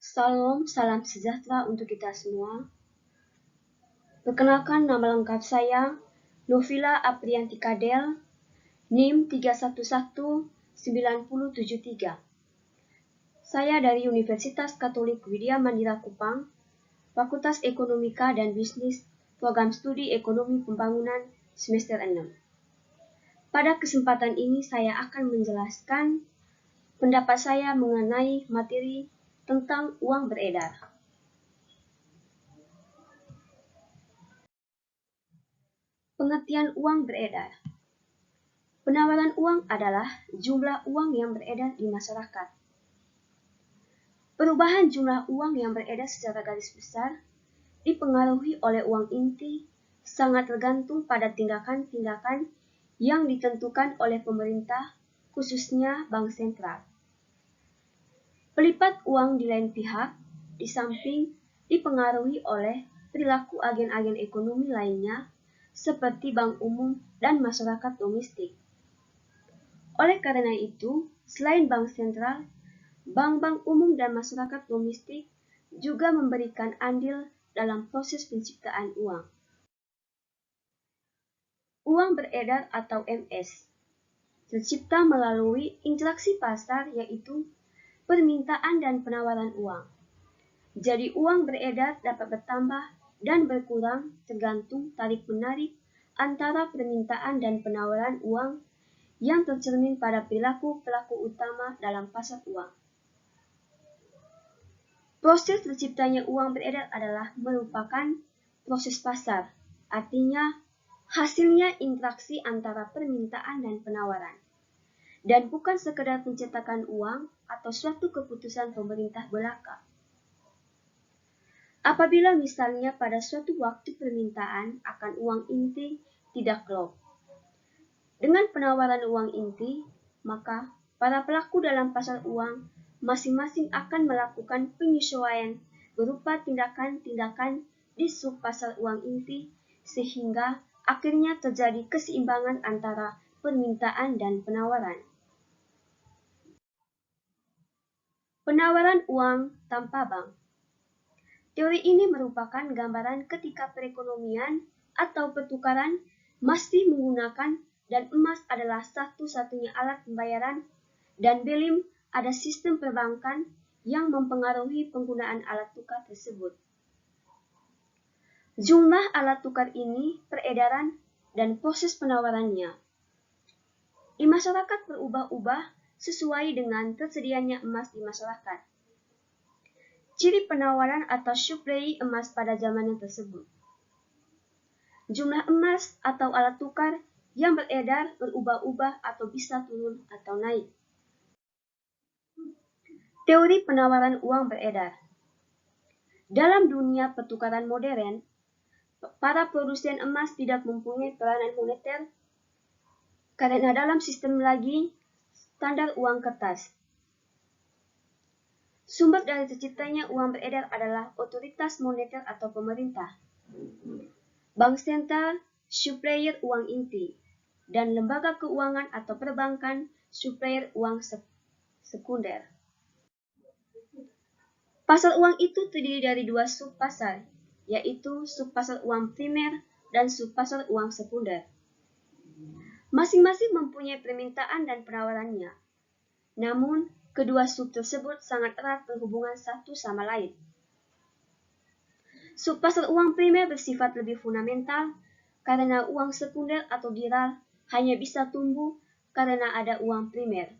Salam, salam sejahtera untuk kita semua. Perkenalkan, nama lengkap saya Novila Aprianti Kadel, NIM 3119073. Saya dari Universitas Katolik Widya Mandira Kupang, Fakultas Ekonomika dan Bisnis, Program Studi Ekonomi Pembangunan semester 6. Pada kesempatan ini saya akan menjelaskan pendapat saya mengenai materi tentang uang beredar. Pengertian uang beredar. Penawaran uang adalah jumlah uang yang beredar di masyarakat. Perubahan jumlah uang yang beredar secara garis besar dipengaruhi oleh uang inti sangat tergantung pada tindakan-tindakan yang ditentukan oleh pemerintah, khususnya bank sentral. Pelipat uang di lain pihak, di samping dipengaruhi oleh perilaku agen-agen ekonomi lainnya, seperti bank umum dan masyarakat domestik. Oleh karena itu, selain bank sentral, bank-bank umum dan masyarakat domestik juga memberikan andil dalam proses penciptaan uang. Uang beredar atau MS tercipta melalui interaksi pasar, yaitu permintaan dan penawaran uang. Jadi uang beredar dapat bertambah dan berkurang tergantung tarik-menarik antara permintaan dan penawaran uang yang tercermin pada perilaku pelaku utama dalam pasar uang. Proses terciptanya uang beredar adalah merupakan proses pasar, artinya hasilnya interaksi antara permintaan dan penawaran, dan bukan sekedar pencetakan uang atau suatu keputusan pemerintah belaka. Apabila misalnya pada suatu waktu permintaan akan uang inti tidak klop dengan penawaran uang inti, maka para pelaku dalam pasar uang masing-masing akan melakukan penyesuaian berupa tindakan-tindakan di sub pasar uang inti, sehingga akhirnya terjadi keseimbangan antara permintaan dan penawaran. Penawaran uang tanpa bank. Teori ini merupakan gambaran ketika perekonomian atau pertukaran masih menggunakan dan emas adalah satu-satunya alat pembayaran dan belim ada sistem perbankan yang mempengaruhi penggunaan alat tukar tersebut. Jumlah alat tukar ini, peredaran, dan proses penawarannya di masyarakat berubah-ubah sesuai dengan tersedianya emas di masyarakat. Ciri penawaran atau suplai emas pada zamannya tersebut. Jumlah emas atau alat tukar yang beredar berubah-ubah atau bisa turun atau naik. Teori penawaran uang beredar. Dalam dunia pertukaran modern, para produsen emas tidak mempunyai peranan moneter karena dalam sistem lagi standar uang kertas. Sumber dari terciptanya uang beredar adalah otoritas moneter atau pemerintah, bank sentral, supplier uang inti, dan lembaga keuangan atau perbankan supplier uang sekunder. Pasar uang itu terdiri dari dua sub-pasar, yaitu sub-pasar uang primer dan sub-pasar uang sekunder. Masing-masing mempunyai permintaan dan penawarannya. Namun, kedua sub tersebut sangat erat berhubungan satu sama lain. Sub-pasar uang primer bersifat lebih fundamental karena uang sekunder atau giral hanya bisa tumbuh karena ada uang primer.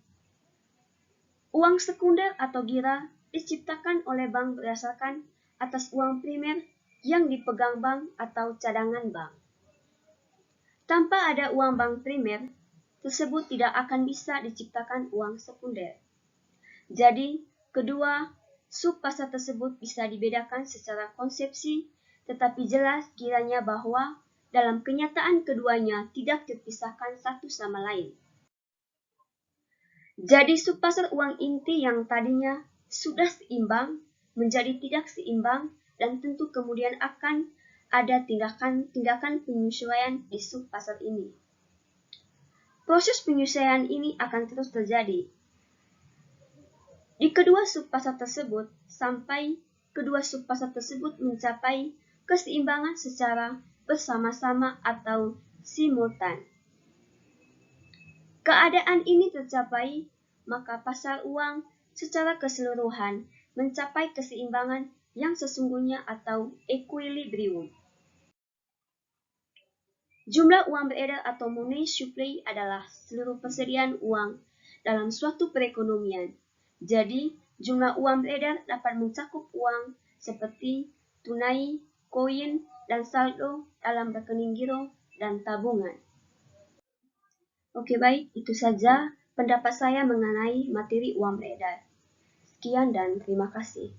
Uang sekunder atau giral diciptakan oleh bank berdasarkan atas uang primer yang dipegang bank atau cadangan bank. Tanpa ada uang bank primer, tersebut tidak akan bisa diciptakan uang sekunder. Jadi, kedua sub-pasar tersebut bisa dibedakan secara konsepsi, tetapi jelas kiranya bahwa dalam kenyataan keduanya tidak terpisahkan satu sama lain. Jadi sub-pasar uang inti yang tadinya sudah seimbang menjadi tidak seimbang dan tentu kemudian akan ada tindakan penyesuaian di sub-pasar ini. Proses penyesuaian ini akan terus terjadi. Di kedua subpasar tersebut, sampai kedua subpasar tersebut mencapai keseimbangan secara bersama-sama atau simultan. Keadaan ini tercapai, maka pasar uang secara keseluruhan mencapai keseimbangan yang sesungguhnya atau equilibrium. Jumlah uang beredar atau money supply adalah seluruh persediaan uang dalam suatu perekonomian. Jadi, jumlah uang beredar dapat mencakup uang seperti tunai, koin, dan saldo dalam rekening giro dan tabungan. Oke, baik, itu saja pendapat saya mengenai materi uang beredar. Sekian dan terima kasih.